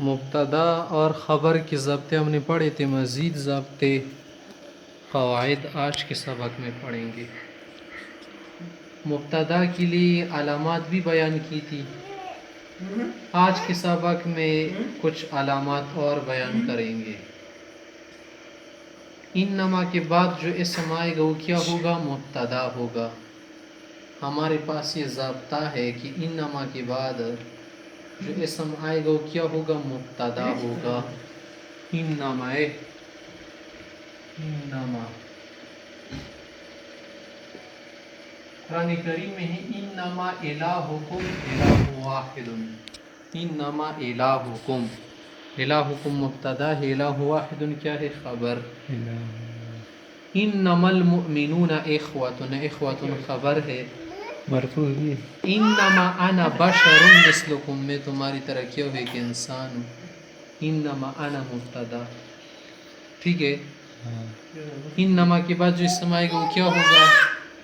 مبتدا اور خبر کے ضابطے ہم نے پڑھے تھے، مزید ضابطے قواعد آج کے سبق میں پڑھیں گے۔ مبتدا کے لیے علامات بھی بیان کی تھی، آج کے سبق میں کچھ علامات اور بیان کریں گے۔ انما کے بعد جو اسم آئے گا وہ کیا ہوگا؟ مبتدا ہوگا۔ ہمارے پاس یہ ضابطہ ہے کہ انما کے بعد جو اسم آئے گا وہ کیا ہوگا؟ مبتدا ہوگا۔ انما قرآن کریم میں ہے انما الہکم الہ واحد، انما الہکم، الہکم مبتدا ہے، الہ واحد کیا ہے؟ خبر۔ انما المؤمنون اخوۃ، اخوۃ خبر ہے، مرفوع بھی انما انا بشر مثلکم، میں تمہاری طرح کیا ہوں ایک انسان ہوں، انما انا مبتدا، ٹھیک ہے۔ انما کے بعد جو اسم آئے گا وہ کیا ہوگا؟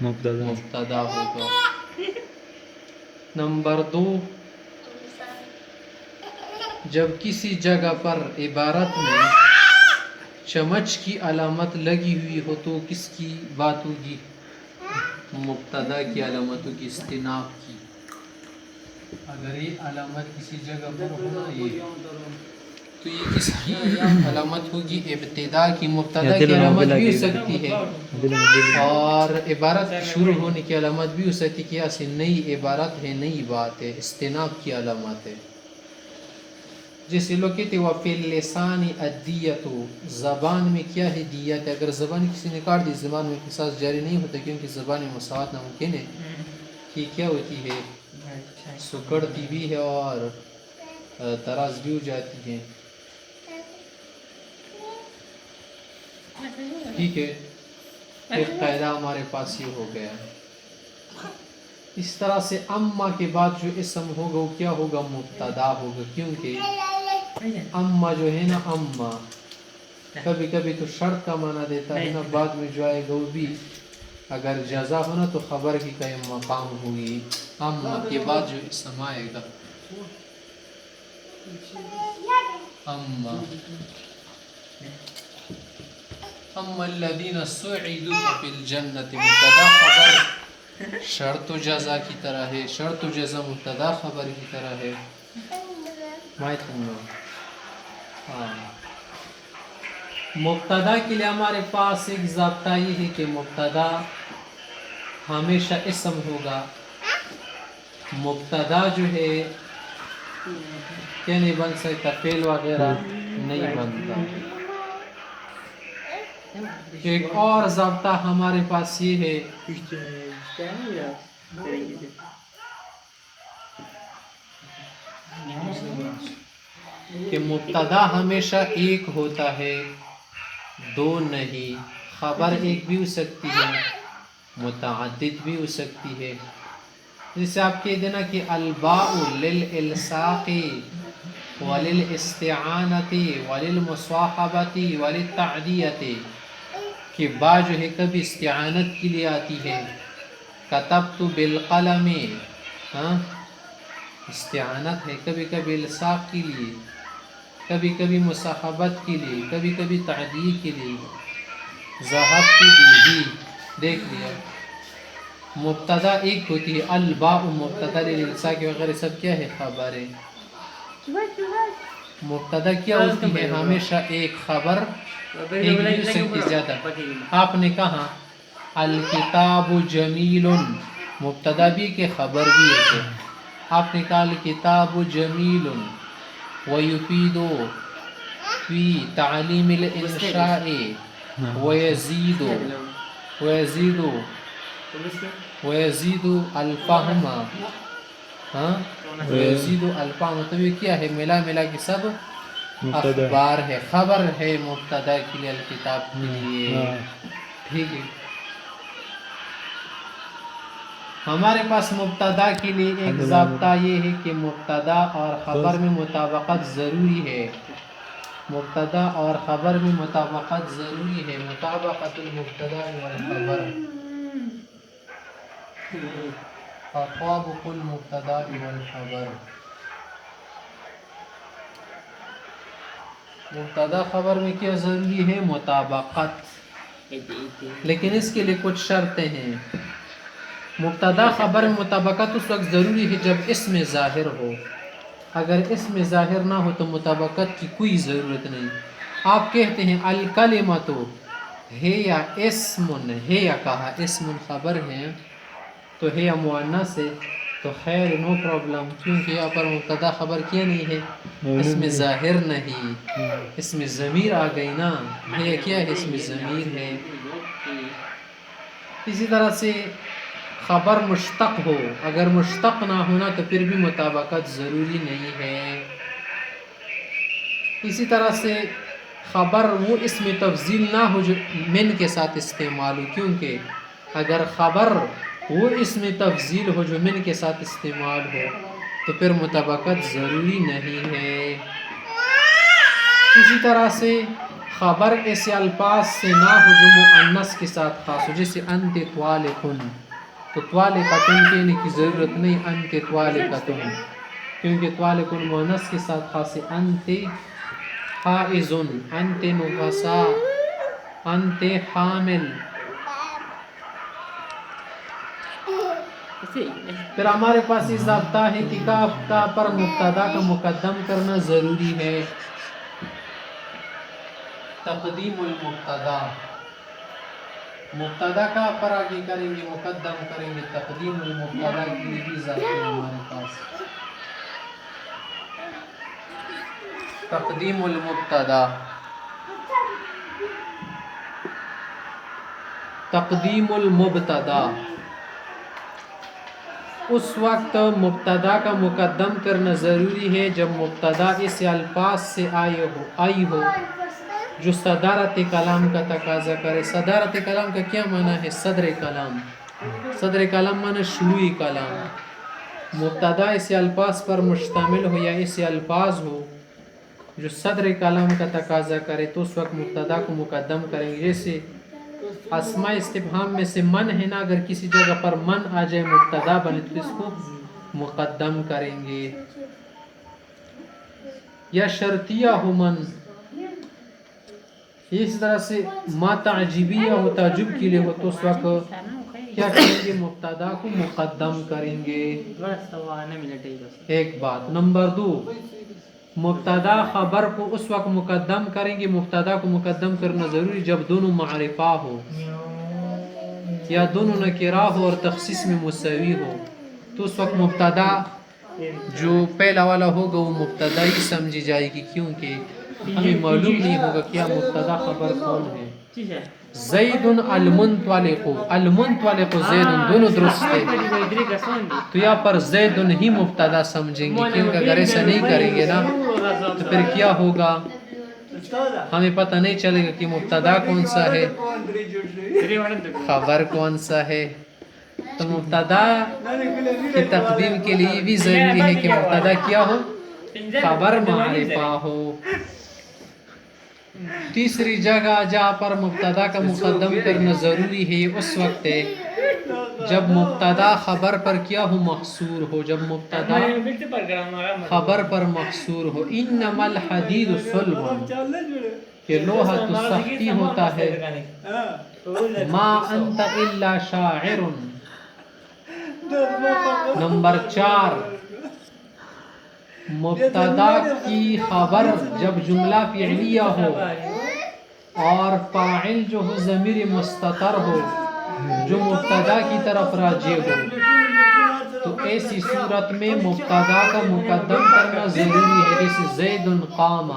مبتدا ہوگا۔ نمبر 2، جب کسی جگہ پر عبارت میں چمچ کی علامت لگی ہوئی ہو تو کس کی بات ہوگی؟ مبتدا کی علامت ہوگی، استناف کی۔ اگر یہ علامت کسی جگہ پر ہونا یہ تو یہ کس کی علامت ہوگی؟ ابتدا کی۔ مبتدا کی علامت بھی ہو سکتی ہے اور عبارت شروع ہونے کی علامت بھی ہو سکتی ہے کہ ایسی نئی عبارت ہے، نئی بات ہے، استناف کی علامت ہے۔ جیسے لوگ کہتے ہیں وَفِي اللِّسَانِ الدِّيَّةُ، زبان میں کیا ہے؟ دیت ہے۔ اگر زبان کسی نے کاٹ دی زبان میں قصاص جاری نہیں ہوتا، کیونکہ زبان میں مساوات ناممکن ہے کہ کیا ہوتی ہے؟ سکڑتی بھی ہے اور دراز بھی ہو جاتی ہے، ٹھیک ہے۔ ایک قاعدہ ہمارے پاس یہ ہو گیا ہے۔ اس طرح سے اما کے بعد جو اسم ہوگا وہ کیا ہوگا؟ مبتدا ہوگا، کیونکہ اما جو ہے نا، اما کبھی کبھی تو شرط کا معنی دیتا ہے نا، بعد میں جو آئے گا وہ بھی اگر جزا ہونا تو خبر کی قائم مقام ہوگی۔ اما کے بعد جو اسم آئے گا، اما اما الذین سعدوا ففی الجنۃ، مبتدا خبر شرط و جزا کی طرح ہے، شرط و جزا مبتدا خبر کی طرح ہے۔ مبتدا کے لیے ہمارے پاس ایک ضابطہ یہ ہے کہ مبتدا ہمیشہ اسم ہوگا، مبتدا جو ہے کیا نہیں بن سکتا؟ فعل وغیرہ نہیں بنتا۔ ایک اور ضابطہ ہمارے پاس یہ ہے کہ مبتدا ہمیشہ ایک ہوتا ہے، دو نہیں۔ خبر ایک بھی ہو سکتی ہے، متعدد بھی ہو سکتی ہے۔ جیسے آپ کہہ دینا کہ الباء للالصاق وللاستعانۃ وللمصاحبۃ وللتعدیۃ، کہ با جو ہے کبھی استعانت کے لیے آتی ہے، کتبت بالقلم، استعانت ہے، کبھی کبھی الصاق کے لیے، کبھی کبھی مصاحبت کے لیے، کبھی کبھی تعدیہ کے لیے، ذهبت به، دیکھ لیا۔ مبتدا ایک ہوتی ہے، الباء مبتدا للالصاق وغیرہ سب کیا ہے؟ خبر ہے۔ مبتدا کیا ہوتی ہے؟ ہمیشہ ایک، خبر ایک بھی ہو سکتی زیادہ۔ آپ نے کہا الکتاب جمیل، مبتدا بھی کہ خبر بھی ہے۔ آپ نے کہا الکتاب جمیل ویفید فی تعلیم الانشاء ویزید الفہم، ویزید الفہم، تو یہ کیا ہے؟ ملا ملا کے سب اخبار ہے، خبر ہے مبتدا کے لیے، الکتاب کے لیے، ٹھیک ہے۔ ہمارے پاس مبتدا کے لیے ایک ضابطہ یہ ہے کہ مبتدا اور خبر میں مطابقت ضروری ہے، مبتدا اور خبر میں مطابقت ضروری ہے، مطابقت المبتدا والخبر، تطابق المبتدا والخبر۔ مبتدا خبر میں کیا ضروری ہے؟ مطابقت. لیکن اس کے لیے کچھ شرطیں ہیں. مبتدا خبر میں مطابقت اس وقت ضروری ہے جب اسم ظاہر ہو. اگر اسم ظاہر نہ ہو تو مطابقت کی کوئی ضرورت نہیں. آپ کہتے ہیں الکلمۃ ہے یا اسم ہے، یا کہا اسم خبر ہے تو ہے یا مؤنث ہے تو خیر نو پرابلم، کیونکہ یہاں پر مبتدا خبر کیا نہیں ہے، اسم ظاہر نہیں، اسم ضمیر آ گئی نا. ہے کیا ہے؟ اسم ضمیر ہے. اسی طرح سے خبر مشتق ہو، اگر مشتق نہ ہونا تو پھر بھی مطابقت ضروری نہیں ہے. اسی طرح سے خبر وہ اسم تفضیل نہ ہو جو من کے ساتھ استعمال ہو، کیونکہ اگر خبر وہ اسم تفضیل ہو جو من کے ساتھ استعمال ہو تو پھر مطابقت ضروری نہیں ہے. اسی طرح سے خبر ایسے الفاظ سے نہ ہو جو مؤنث کے ساتھ خاص ہو، جیسے انت طالقن، تو طالقتن کہنے کی ضرورت نہیں، انت طالقتن، کیونکہ طالقن مؤنث کے ساتھ خاص ہے. انت حائزن، انت نفسا، انت حامل. پھر ہمارے پاس یہ ضابطہ ہے کہ کاف تا پر مبتدا کا مقدم کرنا ضروری ہے. تقدیم المبتدا، مبتدا کا پر آگے کریں گے، مقدم کریں گے. تقدیم المبتدا کی بھی ضابطہ ہے ہمارے پاس. تقدیم المبتدا، تقدیم المبتدا اس وقت مبتدا کا مقدم کرنا ضروری ہے جب مبتدا اس الفاظ سے آئی ہو جو صدارت کلام کا تقاضا کرے. صدارت کلام کا کیا معنی ہے؟ صدر کلام. صدر کلام معنی شروع کلام. مبتدا ایسے الفاظ پر مشتمل ہو یا ایسے الفاظ ہو جو صدر کلام کا تقاضا کرے تو اس وقت مبتدا کو مقدم کریں گے. جیسے اسماء استفہام میں سے من ہے نا، اگر کسی جگہ پر من آ جائے مبتدا بنے تو اس کو مقدم کریں گے. یا شرطیہ ہو من، اس طرح سے ما تعجبیہ ہو، تعجب کے لیے ہو تو اس وقت کیا کریں گے؟ مبتدا کو مقدم کریں گے. ایک بات. نمبر 2، مبتدا خبر کو اس وقت مقدم کریں گے، مبتدا کو مقدم کرنا ضروری جب دونوں معرفہ ہو یا دونوں نکرہ ہو اور تخصیص میں مساوی ہو، تو اس وقت مبتدا جو پہلا والا ہوگا وہ مبتدا ہی سمجھی جائے گی، کیونکہ ہمیں معلوم نہیں ہوگا کیا مبتدا خبر کون ہے. زید المنطلق، المنطلق زید دونوں درست ہے، تو یہاں پر زید ہی مبتدا سمجھیں گے، کیونکہ اگر ایسا نہیں کریں گے نا تو پھر کیا ہوگا، ہمیں پتہ نہیں چلے گا کہ مبتدا کون سا ہے خبر کون سا ہے. تو مبتدا کی تقدیم کے لیے بھی ضروری ہے کہ مبتدا کیا ہو؟ خبر معرفہ ہو. تیسری جگہ جہاں پر مبتدا کا مقدم کرنا ضروری ہے اس وقت ہے جب مبتدا خبر پر کیا ہو؟ محصور ہو. جب مبتدا خبر پر محصور ہو. انما الحدید صلب، کہ لوہا تو سختی ہوتا ہے. ما انت الا شاعر. نمبر 4، مبتدا کی خبر جب جملہ فعلیہ ہو اور فاعل جو ہو ضمیر مستتر ہو جو مبتدا کی طرف راجع ہو، تو ایسی صورت میں مبتدا کا مقدم کرنا ضروری ہے. جیسے زید قام،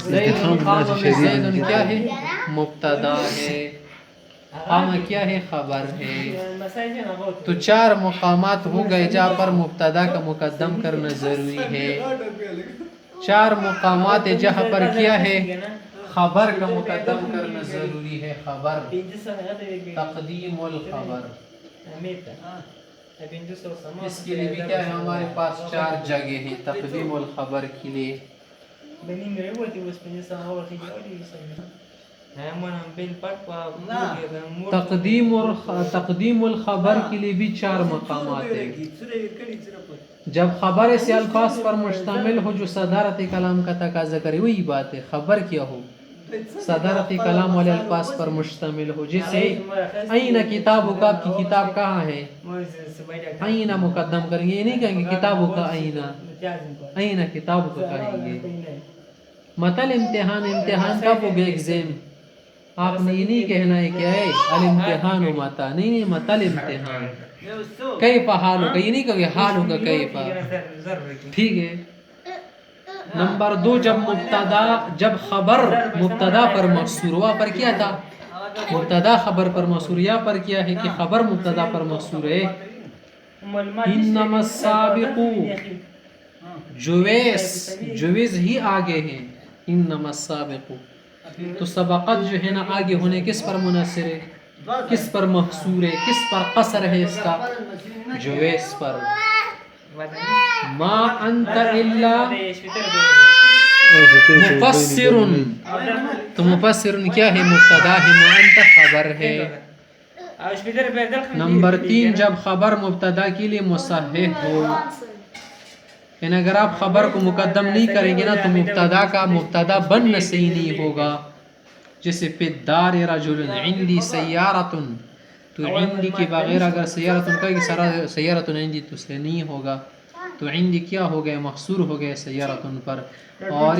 زید قام میں زید کیا ہے؟ مبتدا ہے، قام کیا ہے؟ خبر ہے. تو 4 مقامات ہو گئے جہاں پر مبتدا کا مقدم کرنا ضروری ہے. 4 مقامات جہاں پر کیا ہے؟ خبر کا مقدم کرنا ضروری ہے. خبر، تقدیم الخبر. اس کے لیے بھی کیا ہے ہمارے پاس 4 جگہ ہیں تقدیم الخبر کے لیے. تقدیم الخبر کے لیے بھی 4 مقامات ہیں. جب خبر ایسے الفاظ پر مشتمل ہو جو صدارت کلام کا تقاضا کرے، وہی بات ہے، خبر کیا ہو، صدارت کلام والے الفاظ پر مشتمل ہو. جیسے این کتابک، آپ کی کتاب کہاں ہے، این مقدم کریں گے، یہ نہیں کہیں گے کتابک این، این کتابک کہیں گے. مثل امتحان، امتحان کب ہوگا ایگزام، آپ نے یہ نہیں کہنا ہے کہ اے الامتحان متا، نہیں مثل امتحان. کیف حالک، یہ نہیں کہو گے حالک کیف، ٹھیک ہے. نمبر 2، جب خبر مبتدا پر محصور ہوا، پر کیا تھا، مبتدا خبر پر محصور، یا پر کیا ہے کہ خبر مبتدا پر محصور ہے. انما السابق، جویز ہی آگے ہیں، انما السابق، تو سبقت جو ہے نا آگے ہونے کس پر منحصر ہے، کس پر محصور ہے، کس پر قصر ہے اس کا، جویز پر. ما انت الا مفسر، تو مفسر کیا ہے، مبتدا ہے، ما انت خبر ہے. نمبر 3، جب خبر مبتدا کے لیے مصحح ہو، یعنی اگر آپ خبر کو مقدم نہیں کریں گے نا تو مبتدا کا مبتدا بننا صحیح نہیں ہوگا. جیسے فی الدار رجل، عندی سیارۃ، تو عندی کے بغیر اگر سیارۃ کہے گی، سیارۃ عندی، تو سے نہیں ہوگا. تو عندی کیا ہو گیا، محصور ہو گیا سیارۃ پر. اور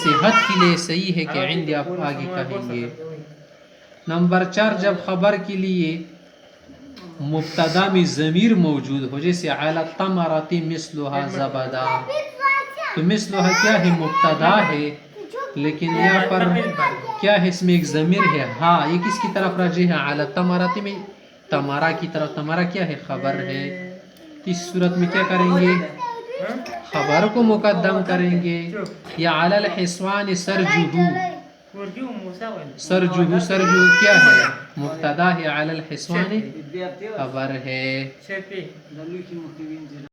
صحت کے لیے صحیح ہے کہ عندی آپ آگے کہیں گے. نمبر 4، جب خبر کے لیے مبتدا میں ضمیر موجود ہو، جیسے علی التمرۃ مثلھا زبدا، تو مثلھا کیا ہے، مبتدا ہے، لیکن یہاں پر کیا ہے، اس میں ایک ضمیر ہے ہاں، یہ کس کی طرف راجع ہے، علی التمرۃ میں تمارا کی طرف. تمارا کیا ہے، خبر ہے. اس صورت میں کیا کریں گے، خبر کو مقدم کریں گے. یا علی الحصوان سرجہ، سرجہ کیا ہے، مبتدا ہے، علی الحصوان خبر ہے.